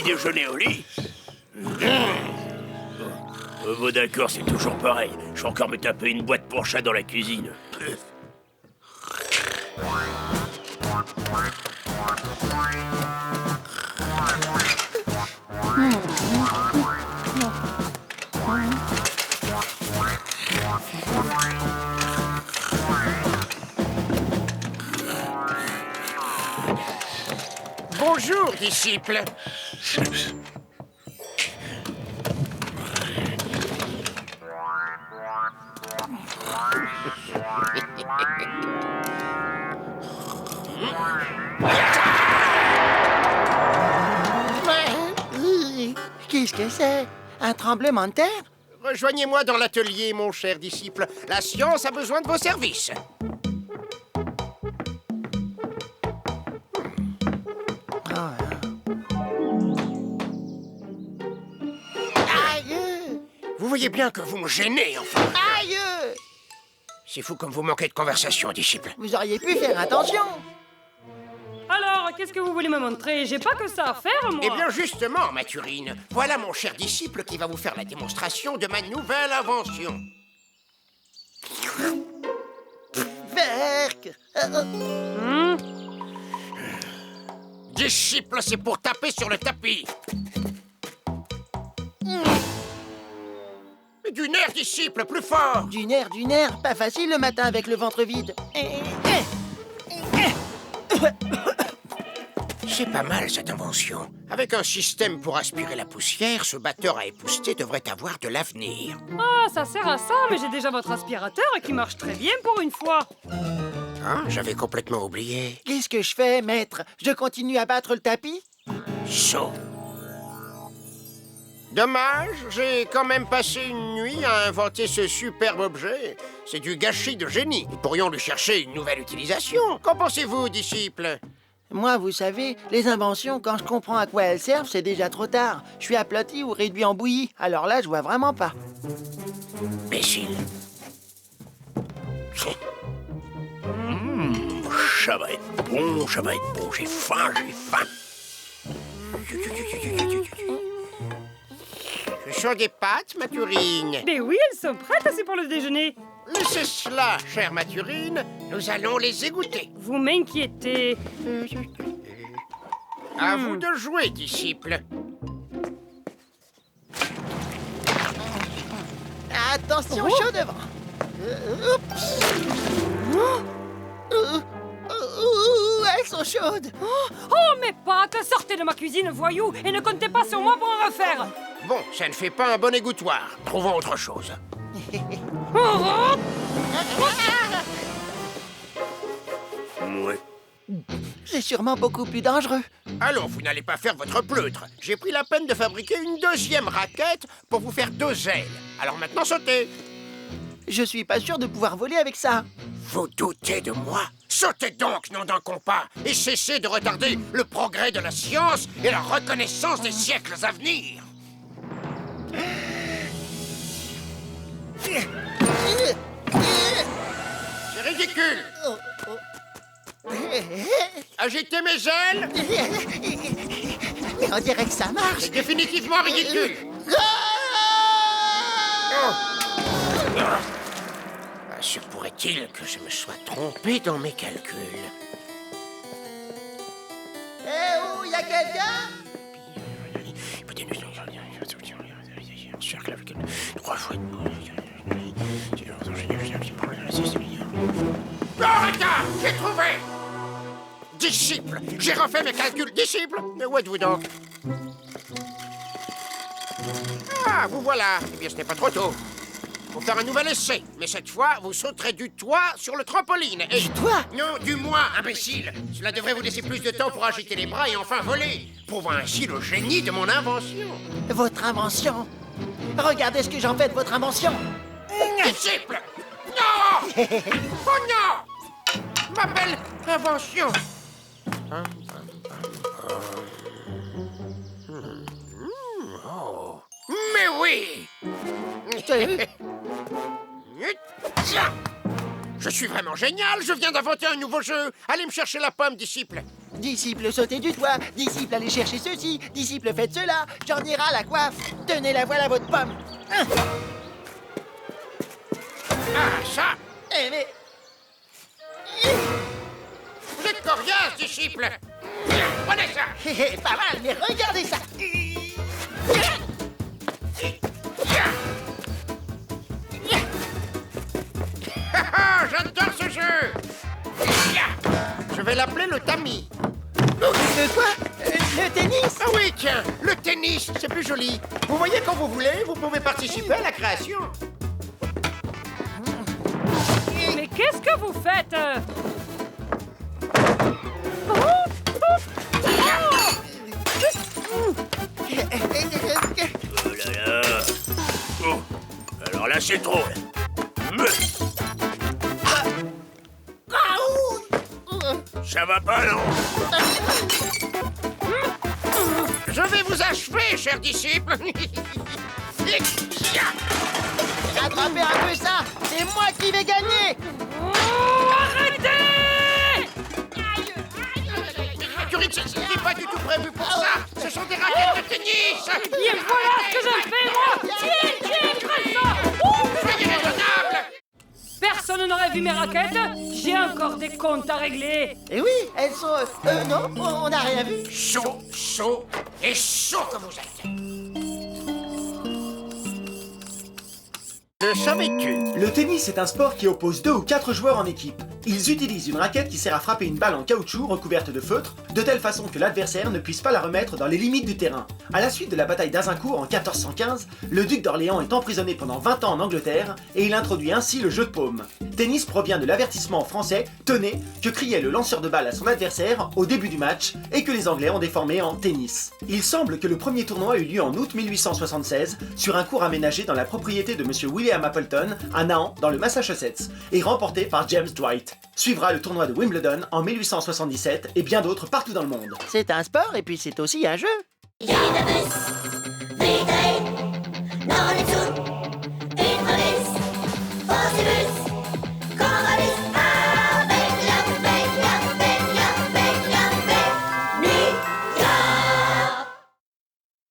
petit déjeuner au lit. Bon, d'accord, c'est toujours pareil. Je vais encore me taper une boîte pour chat dans la cuisine. Bonjour, disciple. Qu'est-ce que c'est? Un tremblement de terre? Rejoignez-moi dans l'atelier, mon cher disciple. La science a besoin de vos services. Aïe! Vous voyez bien que vous me gênez, enfin. Aïe! C'est fou comme vous manquez de conversation, disciple. Vous auriez pu faire attention. Alors, qu'est-ce que vous voulez me montrer? J'ai pas que ça à faire, moi. Eh bien, justement, Mathurine, voilà mon cher disciple qui va vous faire la démonstration de ma nouvelle invention. Berk! Disciple, c'est pour taper sur le tapis. Du nerf, disciple, plus fort. Du nerf, pas facile le matin avec le ventre vide. C'est pas mal, cette invention. Avec un système pour aspirer la poussière, ce batteur à épousseter devrait avoir de l'avenir. Ah, ça sert à ça, mais j'ai déjà votre aspirateur qui marche très bien pour une fois. Ah, j'avais complètement oublié. Qu'est-ce que je fais, maître? Je continue à battre le tapis? Saut. Dommage, j'ai quand même passé une nuit à inventer ce superbe objet. C'est du gâchis de génie. Nous pourrions lui chercher une nouvelle utilisation. Qu'en pensez-vous, disciple? Moi, vous savez, les inventions, quand je comprends à quoi elles servent, c'est déjà trop tard. Je suis aplati ou réduit en bouillie. Alors là, je vois vraiment pas. Imbécile. Ça va être bon, ça va être bon. J'ai faim, j'ai faim. Ce sont des pâtes, Mathurine. Mais oui, elles sont prêtes, c'est pour le déjeuner. Laissez cela, chère Mathurine. Nous allons les égoutter. Vous m'inquiétez. À vous de jouer, disciple. Attention, chaud devant. Elles sont chaudes. Oh, mes pâtes, sortez de ma cuisine, voyou, et ne comptez pas sur moi pour en refaire. Bon, ça ne fait pas un bon égouttoir. Trouvons autre chose. Ouais. C'est sûrement beaucoup plus dangereux. Allons, vous n'allez pas faire votre pleutre. J'ai pris la peine de fabriquer une deuxième raquette pour vous faire 2 ailes. Alors maintenant, sautez. Je suis pas sûr de pouvoir voler avec ça. Vous doutez de moi? Sautez donc, nom d'un compas, et cessez de retarder le progrès de la science et la reconnaissance des siècles à venir. C'est ridicule. Agitez mes ailes. Mais on dirait que ça marche. C'est définitivement ridicule. Se pourrait-il que je me sois trompé dans mes calculs? Eh oh, y a quelqu'un? Un cercle avec 3 fois. Eureka! J'ai trouvé! Disciple! J'ai refait mes calculs. Disciple! Mais où êtes-vous donc? Ah, vous voilà. Eh bien, ce n'est pas trop tôt. Pour faire un nouvel essai. Mais cette fois, vous sauterez du toit sur le trampoline. Et... Du toit? Non, du moins, imbécile. Cela devrait vous laisser plus de temps pour agiter les bras et enfin voler, prouvant ainsi le génie de mon invention. Votre invention? Regardez ce que j'en fais de votre invention. Disciple! Non! Oh non! Ma belle invention! Oh. Mais oui! Je suis vraiment génial! Je viens d'inventer un nouveau jeu! Allez me chercher la pomme, disciple! Disciple, sautez du toit. Disciple, allez chercher ceci. Disciple, faites cela. J'en ira la coiffe. Tenez la voilà votre pomme. Hein. Ah, ça! Eh mais... Vous êtes coriace, disciple! Prenez ça! Hé, hé, pas mal, mais regardez ça. Ah, j'adore ce jeu! Je vais l'appeler le tamis. Le quoi? Le tennis? Ah oui, tiens, le tennis, c'est plus joli. Vous voyez, quand vous voulez, vous pouvez participer à la création. Mais qu'est-ce que vous faites Oh là là. Oh, alors là, c'est trop. là. Ça va pas, non? Je vais vous achever, cher disciple. Attrapez un peu ça. C'est moi qui vais gagner. Arrêtez! Turitz, c'est pas du tout prévu pour ça. Ce sont des raquettes de tennis. Et voilà ce que je fais, moi! Tiens, écrase ça! Soyez raisonnable. Personne n'aurait vu mes raquettes. J'ai encore des comptes à régler. Eh oui, elles sont... non, on n'a rien vu. Chaud, chaud et chaud que vous êtes. Le savais-tu? Le tennis est un sport qui oppose 2 ou 4 joueurs en équipe. Ils utilisent une raquette qui sert à frapper une balle en caoutchouc recouverte de feutre, de telle façon que l'adversaire ne puisse pas la remettre dans les limites du terrain. À la suite de la bataille d'Azincourt en 1415, le duc d'Orléans est emprisonné pendant 20 ans en Angleterre et il introduit ainsi le jeu de paume. Tennis provient de l'avertissement français « Tenez » que criait le lanceur de balle à son adversaire au début du match et que les Anglais ont déformé en tennis. Il semble que le premier tournoi eut lieu en août 1876 sur un court aménagé dans la propriété de Monsieur William Appleton à Nahan dans le Massachusetts et remporté par James Dwight. Suivra le tournoi de Wimbledon en 1877 et bien d'autres partout dans le monde. C'est un sport et puis c'est aussi un jeu.